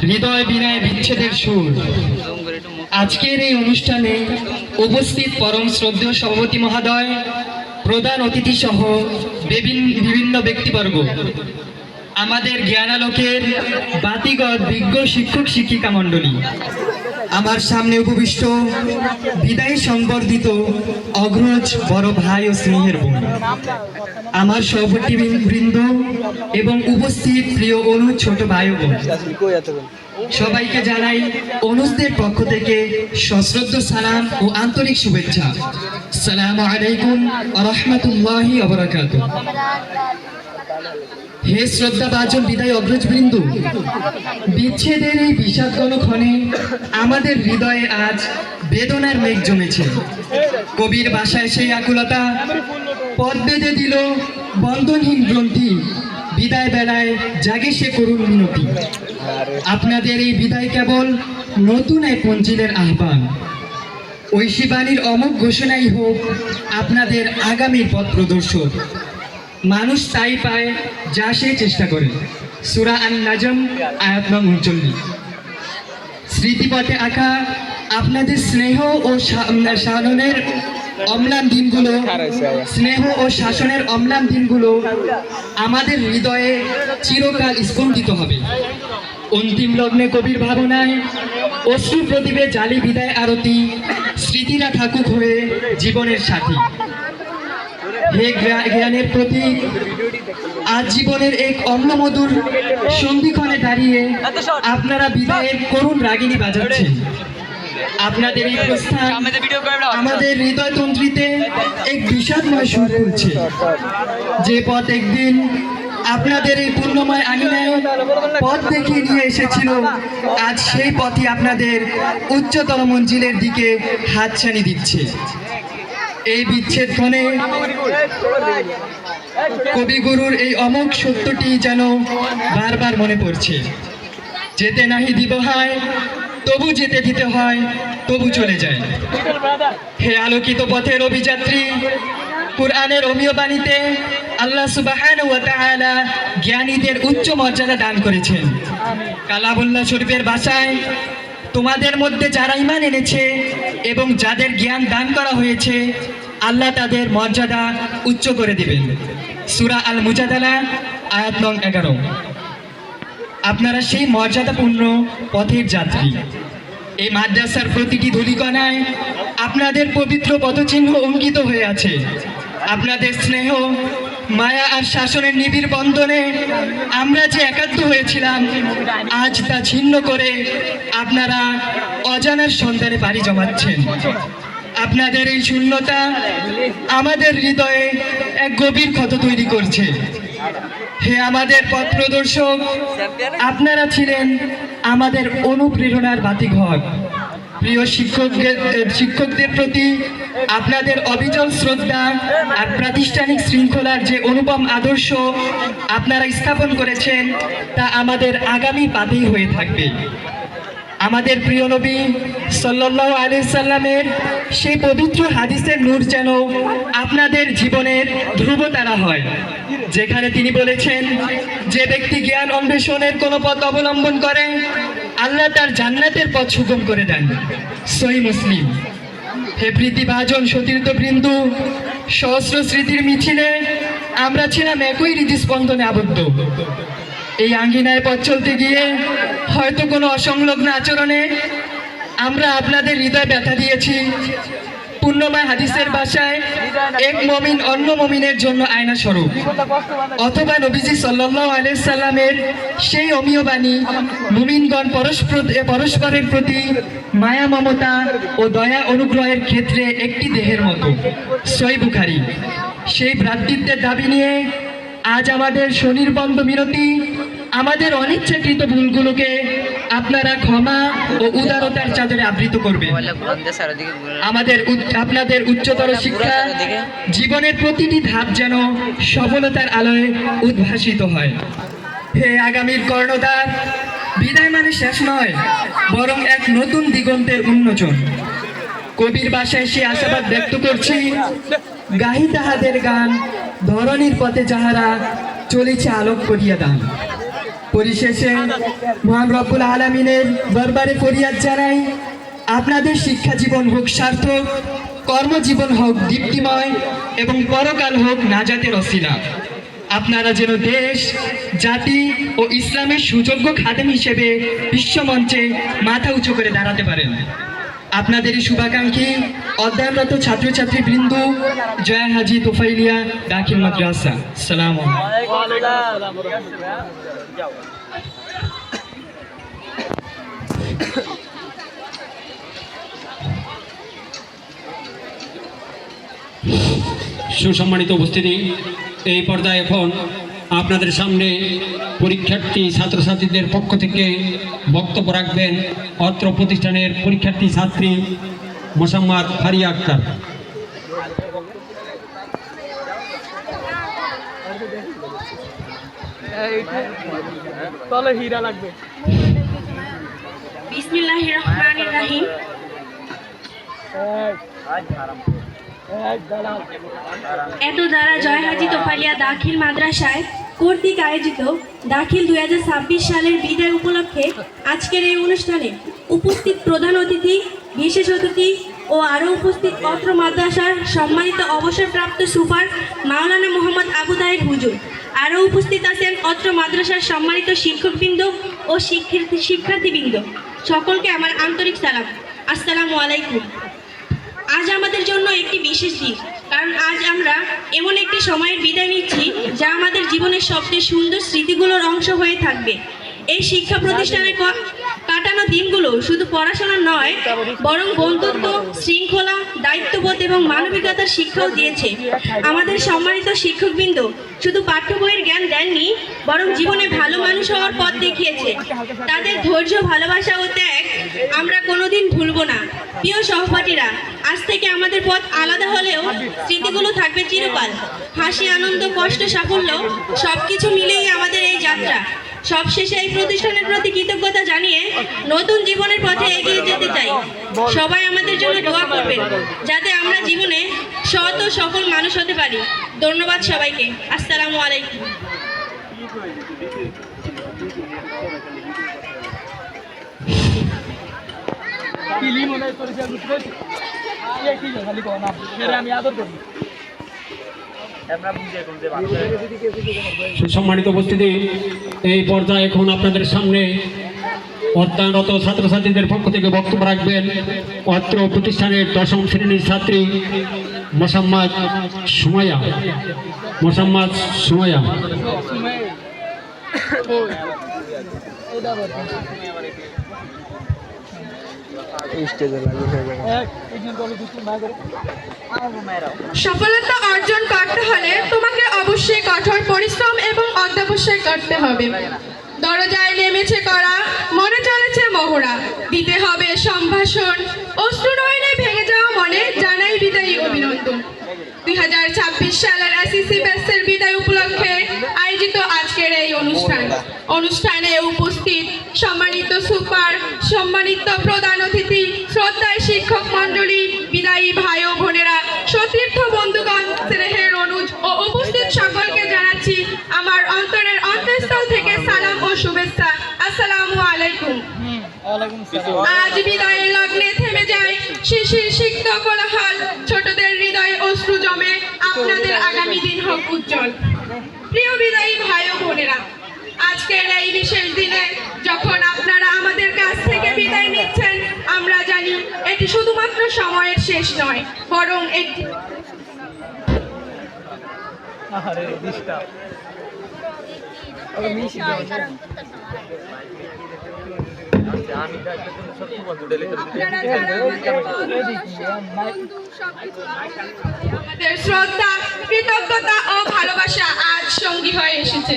হৃদয় বিনয় বিচ্ছেদের সুর। আজকের এই অনুষ্ঠানে উপস্থিত পরম শ্রদ্ধেয় সভাপতি মহোদয়, প্রধান অতিথি সহ বিভিন্ন ব্যক্তিবর্গ, আমাদের জ্ঞানালোকের বাতিগত বিজ্ঞ শিক্ষক শিক্ষিকা মণ্ডলী, আমার সামনে উপবিষ্ট বিদায়ী সংবর্ধিত অগ্রজ বড় ভাই ও স্নেহের বোন, আমার সহপাঠী বৃন্দ এবং উপস্থিত প্রিয় অনুজ ছোট ভাই ও বোন, সবাইকে জানাই অনুজদের পক্ষ থেকে সশ্রদ্ধ সালাম ও আন্তরিক শুভেচ্ছা। আসসালামু আলাইকুম ওয়া রাহমাতুল্লাহি ওয়া বারাকাতুহু। হে শ্রদ্ধাভাজন বিদায় অগ্রজবৃন্দ, বিচ্ছেদের এই বিষাদঘন ক্ষণে আমাদের হৃদয়ে আজ বেদনার মেঘ জমেছে। কবির ভাষায় সেই আকুলতা পথ বেঁধে দিল বন্ধনহীন গ্রন্থি, বিদায় বেলায় জাগে সে করুণ মিনতি। আপনাদের এই বিদায় কেবল নতুন এক মঞ্জিলের আহ্বান, ঐশী বাণীর অমোঘ ঘোষণাই হোক আপনাদের আগামীর পথ প্রদর্শক। মানুষ তাই পায় যা সে চেষ্টা করে। সূরা আন-নাজম আয়াত নং 39। স্মৃতিপথে আঁকা আপনাদের স্নেহ ও শাসনের অম্লান দিনগুলো আমাদের হৃদয়ে চিরকাল স্পন্দিত হবে। অন্তিম লগ্নে কবির ভাবনায় অশ্রু প্রদীপে জালি বিদায় আরতি, স্মৃতিরা থাকুক হয়ে জীবনের সাথী। হে জ্ঞানের প্রতীক, আজ জীবনের এক অম্লমধুর সন্ধিক্ষণে দাঁড়িয়ে আপনারা বিদায়ের করুণ রাগিনী বাজাচ্ছেন। আপনাদের এই প্রস্থান আমাদের হৃদয়তন্ত্রীতে এক বিষাদময় সুর তুলছে। যে পথ একদিন আপনাদের এই পূর্ণময় আঙিনায় পথ দেখিয়ে নিয়ে এসেছিল, আজ সেই পথই আপনাদের উচ্চতর মঞ্জিলের দিকে হাতছানি দিচ্ছে। এই বিচ্ছেদ ক্ষণে কবিগুরুর এই অমোঘ সত্যটি যেন বারবার মনে পড়ছে। যেতে নাহি দিব হয়, তবু যেতে দিতে হয়, তবু চলে যায়। হে আলোকিত পথের অভিযাত্রী, কুরআনের অমীয় বাণীতে আল্লাহ সুবহানাহু ওয়া তাআলা জ্ঞানীদের উচ্চ মর্যাদা দান করেছেন। কালামুল্লাহ শরীফের ভাষায়, তোমাদের মধ্যে যারা ঈমান এনেছে এবং যাদের জ্ঞান দান করা হয়েছে, আল্লাহ তাদের মর্যাদা উচ্চ করে দিবেন। সূরা আল মুজাদালা আয়াত নং 11। আপনারা সেই মর্যাদাপূর্ণ পথের যাত্রী। এই মাদ্রাসার প্রতিটি ধূলিকণায় আপনাদের পবিত্র পদচিহ্ন অঙ্কিত হয়ে আছে। আপনাদের স্নেহ, মায়া আর শাসনের নিবিড় বন্ধনে আমরা যে একাত্ম হয়েছিলাম, আজ তা ছিন্ন করে আপনারা অজানার সন্ধানে পাড়ি জমাচ্ছেন। আপনাদের এই শূন্যতা আমাদের হৃদয়ে এক গভীর ক্ষত তৈরি করছে। হে আমাদের পথ প্রদর্শক, আপনারা ছিলেন আমাদের অনুপ্রেরণার বাতিঘর। প্রিয় শিক্ষকদের প্রতি আপনাদের অবিচল শ্রদ্ধা আর প্রাতিষ্ঠানিক শৃঙ্খলার যে অনুপম আদর্শ আপনারা স্থাপন করেছেন, তা আমাদের আগামী পাথেয় হয়ে থাকবে। আমাদের প্রিয় নবী সাল্লাল্লাহু আলাইহি সাল্লামের সেই পবিত্র হাদিসের নূর যেন আপনাদের জীবনের ধ্রুবতারা হয়, যেখানে তিনি বলেছেন, যে ব্যক্তি জ্ঞান অন্বেষণের কোনো পথ অবলম্বন করে, আল্লাহ তার জান্নাতের পথ সুগম করে দেন। সহিহ মুসলিম। হে প্রীতিভাজন সতীর্থবৃন্দ, সহস্র স্মৃতির মিছিলে আমরা ছিলাম একই হৃদস্পন্দনে আবদ্ধ। এই আঙ্গিনায় পথ চলতে গিয়ে হয়তো কোনো অসংলগ্ন আচরণে আমরা আপনাদের হৃদয় ব্যথা দিয়েছি। পুণ্যময় হাদিসের ভাষায়, এক মুমিন অন্য মুমিনের জন্য আয়না স্বরূপ, অথবা নবীজি সাল্লাল্লাহু আলাইহি সাল্লামের সেই অমীয় বাণী, মুমিনগণ পরস্পরের প্রতি মায়া মমতা ও দয়া অনুগ্রহের ক্ষেত্রে একটি দেহের মতো। সহিহ বুখারী। সেই ভ্রাতৃত্বের দাবি নিয়ে আজ আমাদের স্বনির্বন্ধ মিনতি, আমাদের অনিচ্ছাকৃত ভুলগুলোকে আপনারা ক্ষমা ও উদারতার চাদরে আবৃত করবেন। আপনাদের উচ্চতর শিক্ষা জীবনের প্রতিটি ধাপ যেন সফলতার আলোয় উদ্ভাসিত হয়। হে আগামীর কর্ণধার, বিদায় মানে শেষ নয়, বরং এক নতুন দিগন্তের উন্মোচন। কবির ভাষায় সে আশাবাদ ব্যক্ত করছি, গাহি তাহাদের গান, ধরণীর পথে যাহারা চলেছে আলোক করিয়া দান। পরিশেষে মহান রব্বুল আলামিনের দরবারে ফরিয়াদ জানাই, আপনাদের শিক্ষা জীবন হোক সার্থক, কর্মজীবন হোক দীপ্তিময় এবং পরকাল হোক নাজাতের ওসিলা। আপনারা যেন দেশ, জাতি ও ইসলামের সুযোগ্য খাদেম হিসেবে বিশ্বমঞ্চে মাথা উঁচু করে দাঁড়াতে পারেন। আপনাদেরই শুভাকাঙ্ক্ষী অধ্যয়নরত ছাত্রছাত্রী বৃন্দ, জয়া হাজি তোফাইলিয়া দাখিল মাদ্রাসা। সালাম। সুসম্মানিত উপস্থিতি, এই পর্যায়ে এখন আপনাদের সামনে পরীক্ষার্থী ছাত্রছাত্রীদের পক্ষ থেকে বক্তব্য রাখবেন অত্র প্রতিষ্ঠানের পরীক্ষার্থী ছাত্রী মোসাম্মদ ফারিয়া আক্তার। বিসমিল্লাহির রহমানির রহিম। এত দ্বারা জয় হাজি তোফাইলিয়া দাখিল মাদ্রাসায় কর্তৃক আয়োজিত দাখিল 2026 সালের বিদায় উপলক্ষে আজকের এই অনুষ্ঠানে উপস্থিত প্রধান অতিথি, বিশেষ অতিথি ও আরও উপস্থিত অত্র মাদ্রাসার সম্মানিত অবসরপ্রাপ্ত সুপার মাওলানা মোহাম্মদ আবু তাহের হুজুর। আরও উপস্থিত আছেন অত্র মাদ্রাসার সম্মানিত শিক্ষকবৃন্দ ও শিক্ষার্থীবৃন্দ। সকলকে আমার আন্তরিক সালাম। আসসালামু আলাইকুম। আজ আমাদের জন্য একটি বিশেষ দিন, কারণ আজ আমরা এমন একটি সময়ের বিদায় নিচ্ছি যা আমাদের জীবনের সবচেয়ে সুন্দর স্মৃতিগুলোর অংশ হয়ে থাকবে। এই শিক্ষা প্রতিষ্ঠানে কাটানো দিনগুলো শুধু পড়াশোনা নয়, বরং বন্ধুত্ব, শৃঙ্খলা, দায়িত্ববোধ এবং মানবিকতার শিক্ষাও দিয়েছে। আমাদের সম্মানিত শিক্ষকবৃন্দ শুধু পাঠ্য বইয়ের জ্ঞান দেননি, বরং জীবনে ভালো মানুষ হওয়ার পথ দেখিয়েছে। তাদের ধৈর্য, ভালোবাসা ও ত্যাগ আমরা কোনোদিন ভুলব না। প্রিয় সহপাঠীরা, আজ থেকে আমাদের পথ আলাদা হলেও স্মৃতিগুলো থাকবে চিরকাল। হাসি, আনন্দ, কষ্ট, সাফল্য সবকিছু মিলেই আমাদের এই যাত্রা। সবশেষে এই প্রতিষ্ঠানের প্রতি কৃতজ্ঞতা জানিয়ে নতুন জীবনের পথে এগিয়ে যেতে চাই। সবাই আমাদের জন্য দোয়া করবেন যাতে আমরা জীবনে সৎ ও সফল মানুষ হতে পারি। ধন্যবাদ সবাইকে। আসসালামু আলাইকুম। সুসম্মানিত উপস্থিতি, এই পর্যায়ে এখন আপনাদের সামনে অধ্যয়নরত ছাত্রছাত্রীদের পক্ষ থেকে বক্তব্য রাখবেন অত্র প্রতিষ্ঠানের 10ম শ্রেণীর ছাত্রী মোসাম্মদ সুমাইয়া। সফলতা অর্জন করতে হলে তোমাকে অবশ্যই কঠোর পরিশ্রম এবং অধ্যবসায় করতে হবে। দরজায় নেমেছে করা, মনে চলেছে মহড়া, দিতে হবে সম্ভাষণ। অশ্রু নয়নে ভেঙে যাওয়া মনে জানাই বিদায়ী অভিনন্দন। 2026 সালের এসএসসি ব্যাচের বিদায় উপলক্ষে আয়োজিত আজকের এই অনুষ্ঠানে উপস্থিত সম্মানিত সুপার, সম্মানিত প্রধান অতিথি, শ্রদ্ধায় শিক্ষক মণ্ডলী, বিদায়ী ভাই ও বোনেরা, সতীর্থ বন্ধুগণ, স্নেহের অনুজ ও উপস্থিত সকলকে জানাচ্ছি আমার অন্তরের অন্তঃস্থল থেকে সালাম ও শুভেচ্ছা। আসসালামু আলাইকুম। আজ বিদায়ের লগ্নে থেমে যায় শিশির সিক্ত কোলাহল, ছোটদের হৃদয়ে অশ্রু জমে, আপনাদের আগামী দিন হোক উজ্জ্বল। প্রিয় বিদায়ী ভাই ও বোনেরা, আজকের এই বিশেষ দিনে যখন আপনারা আমাদের কাছ থেকে বিদায় নিচ্ছেন, আমরা জানি এটি শুধুমাত্র সময়ের শেষ নয়, বরং একটি শ্রদ্ধা, কৃতজ্ঞতা ও ভালোবাসা আজ সঙ্গী হয়ে এসেছে।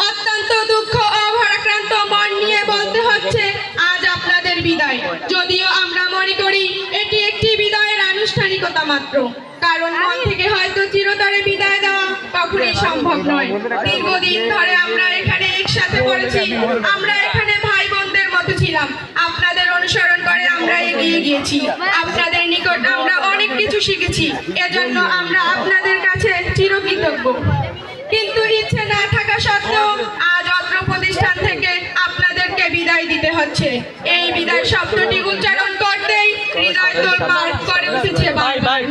অত্যন্ত দুঃখ ও ভারাক্রান্ত মন নিয়ে বলতে হচ্ছে আজ আপনাদের বিদায়। যদিও আমরা মনে করি এটি একটি বিদায়ের আনুষ্ঠানিকতা মাত্র, কারণ মন থেকে হয়তো চিরতরে বিদায় দেওয়া কখনোই সম্ভব নয়। দীর্ঘদিন ধরে আমরা এখানে একসাথে পড়েছি, আমরা এখানে ভাই বোনদের মতো ছিলাম। আপনাদের অনুসরণ করে আমরা এগিয়ে গিয়েছি, আপনাদের নিকট আমরা অনেক কিছু শিখেছি। এজন্য আমরা আপনাদের কাছে চিরকৃতজ্ঞ। কিন্তু ইচ্ছে না থাকা সত্ত্বেও আজ অত্র প্রতিষ্ঠান থেকে আপনাদেরকে বিদায় দিতে হচ্ছে। এই বিদায় শব্দটি উচ্চারণ করতেই হৃদয় তোলপাড় করে উঠেছে বারবার।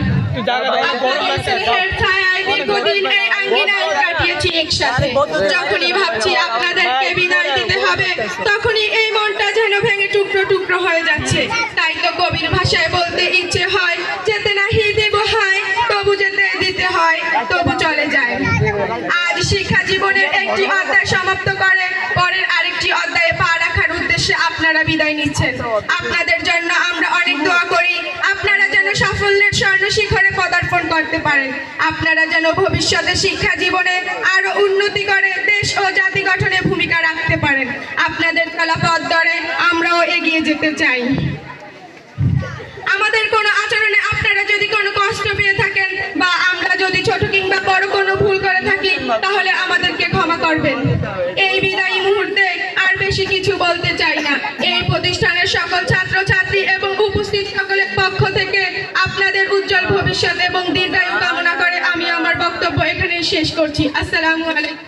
আপনাদের স্নেহের ছায়ায় দীর্ঘদিন এই আঙ্গিনায় কাটিয়েছি একসাথে। যখনই ভাবছি আপনাদেরকে বিদায় দিতে হবে, তখনই এই মনটা যেন ভেঙে টুকরো টুকরো হয়ে যাচ্ছে। তাই তো কবির ভাষায় বলতে ইচ্ছে হয়, যেতে নাহি দেব হয়, তবু যেতে দিতে হয়, তবু চলে যায়। আজ শিক্ষা জীবনের একটি অধ্যায় সমাপ্ত করে পরের আরেকটি অধ্যায়ে পা রাখার উদ্দেশ্যে আপনারা বিদায় নিচ্ছেন। আপনাদের জন্য আমরা অনেক দোয়া করি, আপনারা যেন সাফল্যের স্বর্ণ শিখরে পদার্পণ করতে পারেন। আপনারা যেন ভবিষ্যতে শিক্ষা জীবনে আরো উন্নতি করে দেশ ও জাতি গঠনে ভূমিকা রাখতে পারেন। আপনাদের চলা পথ ধরে আমরাও এগিয়ে যেতে চাই। আমাদের কোনো আচরণে আপনারা যদি কোনো কষ্ট পেয়ে থাকেন বা আমরা যদি ছোট কিংবা বড় কোনো ভুল করে থাকি, তাহলে আমাদেরকে ক্ষমা করবেন। এই বিদায়ী মুহূর্তে আর বেশি কিছু বলতে চাই না। এই প্রতিষ্ঠানের সকল ছাত্রছাত্রী এবং উপস্থিত সকলের পক্ষ থেকে আপনাদের উজ্জ্বল ভবিষ্যৎ এবং দীর্ঘায়ু কামনা করে আমি আমার বক্তব্য এখানে শেষ করছি। আসসালামু আলাইকুম।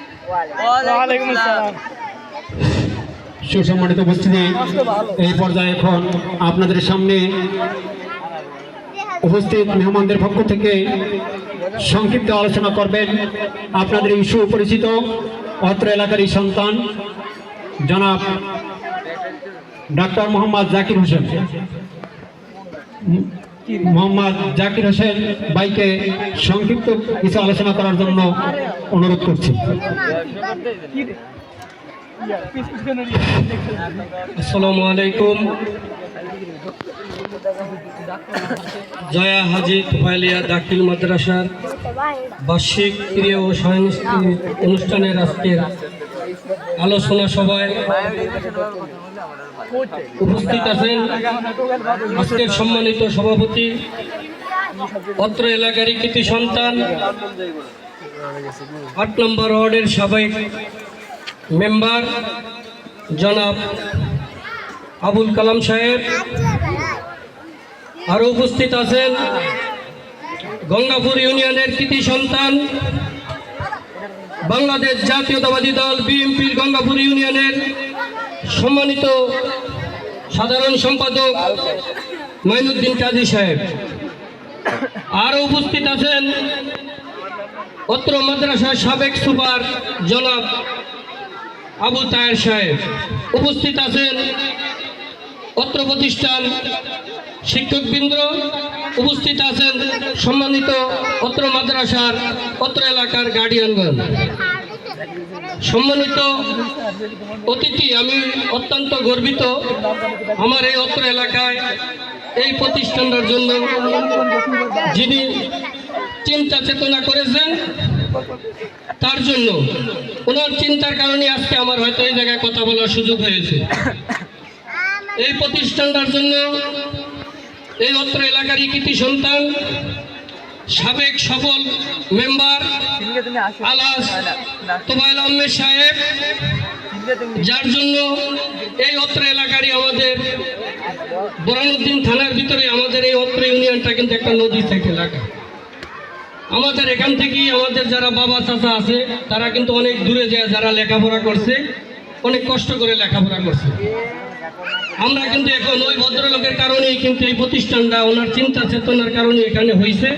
ওয়ালাইকুম আসসালাম। সুসম্মানিত উপস্থিতি, এই পর্যায়ে এখন আপনাদের সামনে উপস্থিত মেহমানদের পক্ষ থেকে সংক্ষিপ্ত আলোচনা করবেন আপনাদের এই সুপরিচিত অত্র এলাকারই সন্তান জনাব ডাক্তার মোহাম্মদ জাকির হোসেন। মোহাম্মদ জাকির হোসেন ভাইকে সংক্ষিপ্ত কিছু আলোচনা করার জন্য অনুরোধ করছি। আসসালামু আলাইকুম। জয়া হাজি তোফাইলিয়া দাখিল মাদ্রাসার বার্ষিক ক্রীড়া ও সাংস্কৃতিক অনুষ্ঠানের আজকের আলোচনা সভায় উপস্থিত আছেন আজকের সম্মানিত সভাপতি, অত্র এলাকারই কৃতি সন্তান, ৮ নম্বর ওয়ার্ডের সাবেক মেম্বার জনাব আবুল কালাম সাহেব। আরও উপস্থিত আছেন গঙ্গাপুর ইউনিয়নের কৃতি সন্তান, বাংলাদেশ জাতীয়তাবাদী দল বিএনপির গঙ্গাপুর ইউনিয়নের সম্মানিত সাধারণ সম্পাদক মাইনুদ্দিন কাজী সাহেব। আরও উপস্থিত আছেন অত্র মাদ্রাসার সাবেক সুপার জনাব আবু তায়ের সাহেব। উপস্থিত আছেন অত্র প্রতিষ্ঠান শিক্ষকবৃন্দ, উপস্থিত আছেন সম্মানিত অত্র মাদ্রাসার অত্র এলাকার গার্ডিয়ানগণ। সম্মানিত অতিথি, আমি অত্যন্ত গর্বিত আমার এই অত্র এলাকায় এই প্রতিষ্ঠানটার জন্য যিনি চিন্তা চেতনা করেছেন, তার জন্য ওনার চিন্তার কারণে আজকে আমার হয়তো এই জায়গায় কথা বলার সুযোগ হয়েছে। এই প্রতিষ্ঠানটার জন্য এই অত্র এলাকারই কৃতি সন্তান, সাবেক সফল মেম্বার আলাস তোফায়েল আহমেদ সাহেব, যার জন্য এই অত্র এলাকারই আমাদের বোরহানউদ্দিন থানার ভিতরে আমাদের এই অত্র ইউনিয়নটা কিন্তু একটা নদী থেকে এলাকা। আমাদের এখান থেকেই আমাদের যারা বাবা চাচা আছে তারা কিন্তু অনেক দূরে যায়, যারা লেখাপড়া করছে, অনেক কষ্ট করে লেখাপড়া করছে। আমরা কিন্তু এখন ওই ভদ্রলোকের কারণেই কিন্তু এই প্রতিষ্ঠানটা ওনার চিন্তা চেতনার কারণে এখানে হয়েছে।